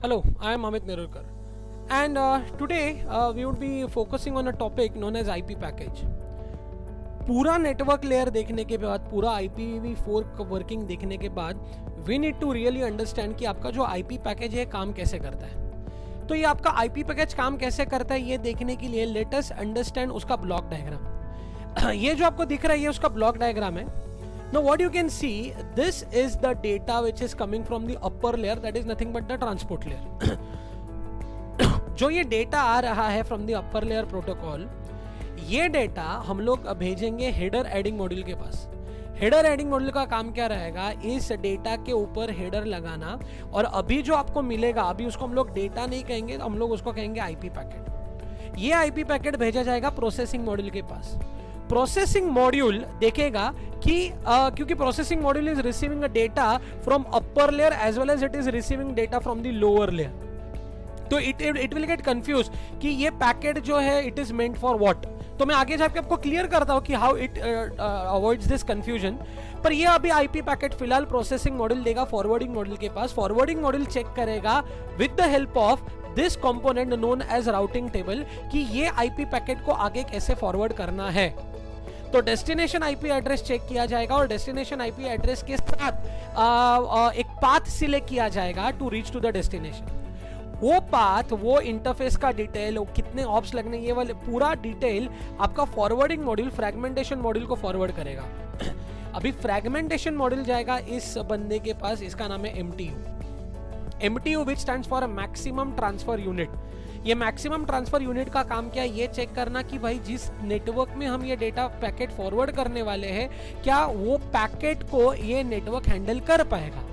Hello, I am Amit Nerurkar, and today we would be focusing on a topic known as IP package. पूरा network layer देखने के बाद, पूरा IPv4 working देखने के बाद, we need to really understand कि आपका जो IP पैकेज है काम कैसे करता है. तो ये आपका IP पैकेज काम कैसे करता है ये देखने के लिए लेट अस अंडरस्टैंड उसका ब्लॉक डायग्राम. ये जो आपको दिख रहा है ये उसका ब्लॉक डायग्राम है. Now what you can see, this is the data which is coming from the upper layer, that is nothing but the transport layer. जो ये डेटा आ रहा है from the upper layer protocol, ये data हम लोग भेजेंगे header adding module के पास. Header adding module का काम क्या रहेगा, इस डेटा के ऊपर हेडर लगाना. और अभी जो आपको मिलेगा, अभी उसको हम लोग डेटा नहीं कहेंगे, हम लोग उसको कहेंगे आईपी पैकेट. ये आईपी पैकेट भेजा जाएगा प्रोसेसिंग मॉड्यूल के पास. प्रोसेसिंग मॉड्यूल देखेगा कि क्योंकि processing module is receiving a data from upper layer as well as it is receiving data from the lower layer. तो इट विल गेट कंफ्यूज कि ये पैकेट जो है it is meant for what. तो मैं आगे जाके आपको क्लियर करता हूं कि how it avoids this confusion. पर ये अभी आईपी पैकेट फिलहाल प्रोसेसिंग मॉड्यूल देगा फॉरवर्डिंग मॉड्यूल के पास. फॉरवर्डिंग मॉड्यूल चेक करेगा with the help of this component known as routing table कि ये आईपी पैकेट को आगे कैसे फॉरवर्ड करना है. तो डेस्टिनेशन आईपी एड्रेस चेक किया जाएगा और डेस्टिनेशन आईपी एड्रेस के साथ एक पाथ सिलेक्ट किया जाएगा to reach to the destination. वो पाथ, वो इंटरफेस का डिटेल, कितने ऑप्स लगने, ये वाले पूरा डिटेल आपका फॉरवर्डिंग मॉड्यूल फ्रैगमेंटेशन मॉड्यूल को फॉरवर्ड करेगा. अभी फ्रैगमेंटेशन मॉड्यूल जाएगा इस बंदे के पास, इसका नाम है MTU which stands for maximum transfer unit. ये मैक्सिमम ट्रांसफर यूनिट का काम क्या है, ये चेक करना कि भाई जिस नेटवर्क में हम ये डेटा पैकेट फॉरवर्ड करने वाले हैं क्या वो पैकेट को ये नेटवर्क हैंडल कर पाएगा.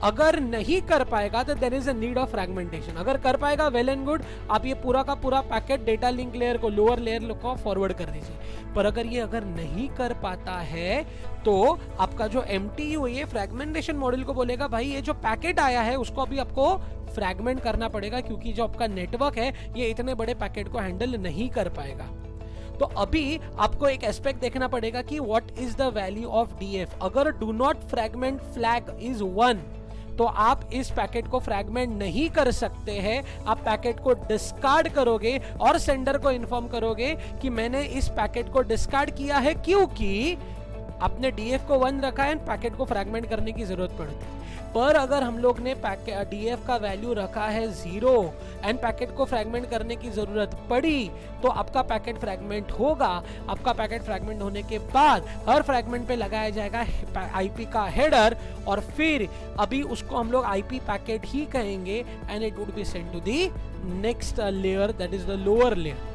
अगर नहीं कर पाएगा तो there is a need of fragmentation. अगर कर पाएगा वेल एंड गुड, आप ये पूरा का पूरा पैकेट डेटा लिंक लेयर को, लोअर लेयर को फॉरवर्ड कर दीजिए. पर अगर नहीं कर पाता है तो आपका जो MTU ये फ्रैगमेंटेशन मॉड्यूल को बोलेगा भाई ये जो पैकेट आया है उसको अभी आपको फ्रैगमेंट करना पड़ेगा क्योंकि जो आपका नेटवर्क है ये इतने बड़े पैकेट को हैंडल नहीं कर पाएगा. तो अभी आपको एक एस्पेक्ट देखना पड़ेगा कि what is the value of DF. अगर do not fragment flag is 1 तो आप इस पैकेट को फ्रैगमेंट नहीं कर सकते हैं. आप पैकेट को डिस्कार्ड करोगे और सेंडर को इन्फॉर्म करोगे कि मैंने इस पैकेट को डिस्कार्ड किया है क्योंकि आपने DF को 1 रखा है, पैकेट को फ्रैगमेंट करने की जरूरत पड़ती है. पर अगर हम लोग ने DF का वैल्यू रखा है 0 एंड पैकेट को फ्रैगमेंट करने की जरूरत पड़ी तो आपका पैकेट फ्रैगमेंट होगा. आपका पैकेट फ्रैगमेंट होने के बाद हर फ्रैगमेंट पे लगाया जाएगा आईपी का हेडर और फिर अभी उसको हम लोग आईपी पैकेट ही कहेंगे and it would be send to the next layer, that is the lower layer.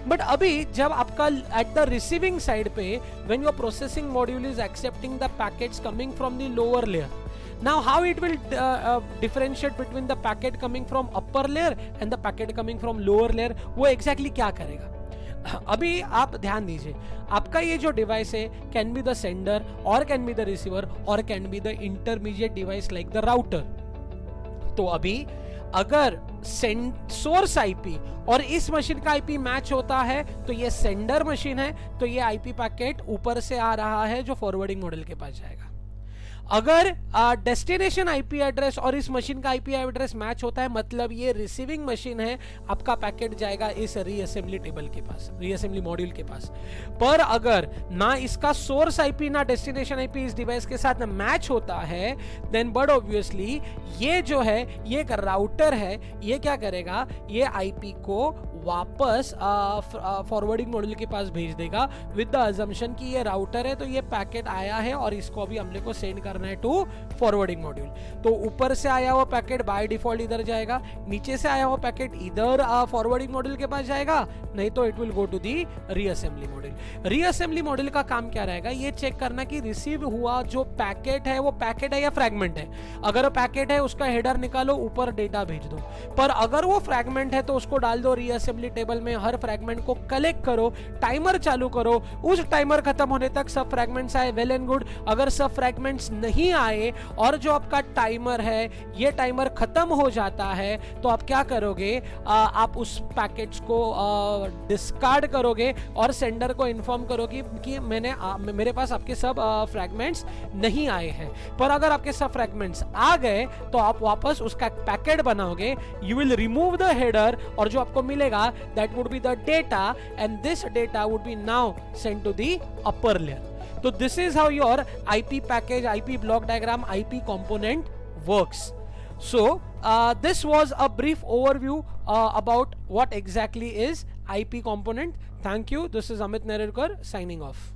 But अभी जब आपका एट द रिसीविंग साइड पे when your processing module is accepting the packets coming from the lower layer, now how it will differentiate between the packet coming from upper layer and the packet coming from lower layer, वो exactly क्या करेगा. अभी आप ध्यान दीजिए, आपका ये जो डिवाइस है कैन बी द सेंडर और कैन बी द रिसीवर और can be the intermediate device like the router. तो अभी अगर सोर्स आईपी और इस मशीन का आईपी मैच होता है तो ये सेंडर मशीन है, तो ये आईपी पैकेट ऊपर से आ रहा है जो फॉरवर्डिंग मॉड्यूल के पास जाएगा. अगर डेस्टिनेशन आईपी एड्रेस और इस मशीन का आईपी एड्रेस मैच होता है मतलब ये रिसीविंग मशीन है, आपका पैकेट जाएगा इस रीअसेंबली टेबल के पास, रीअसेंबली मॉड्यूल के पास. पर अगर ना इसका सोर्स आईपी ना डेस्टिनेशन आईपी इस डिवाइस के साथ मैच होता है देन बट ऑब्वियसली ये जो है ये एक राउटर है, ये क्या करेगा, ये आईपी को वापस फॉरवर्डिंग मॉड्यूल के पास भेज देगा विद द अजम्पशन कि ये राउटर है तो ये पैकेट आया है और इसको अभी हमने को सेंड करना है टू फॉरवर्डिंग मॉड्यूल. तो ऊपर से आया हुआ पैकेट बाय डिफॉल्ट इधर जाएगा, नीचे से आया हुआ पैकेट इधर फॉरवर्डिंग मॉड्यूल के पास जाएगा, नहीं तो it will go to the reassembly module. Reassembly module का काम क्या रहेगा, ये चेक करना कि रिसीव हुआ जो पैकेट है वो पैकेट है या फ्रैगमेंट है. अगर पैकेट है उसका हेडर निकालो, ऊपर डेटा भेज दो. पर अगर वो फ्रैगमेंट है तो उसको डाल दो रीअसेंबली टेबल में, हर फ्रैगमेंट को कलेक्ट करो, टाइमर चालू करो, उस टाइमर खत्म होने तक सब फ्रैगमेंट्स आए वेल एंड गुड. अगर सब फ्रैगमेंट्स नहीं आए और जो आपका टाइमर है ये टाइमर खत्म हो जाता है, तो आप क्या करोगे, आप उस पैकेट्स को डिस्कार्ड करोगे और सेंडर को इन्फॉर्म करोगे कि मेरे पास आपके सब फ्रैगमेंट्स नहीं आए हैं। पर अगर आपके सब फ्रैगमेंट्स आ गए तो आप वापस उसका पैकेट बनाओगे, you will remove the header, और जो आपको मिलेगा that would be the data, and this data would be now send to the upper layer. So this is how your IP package, IP block diagram, IP component works. So this was a brief overview about what exactly is IP component. Thank you. This is Amit Nerurkar signing off.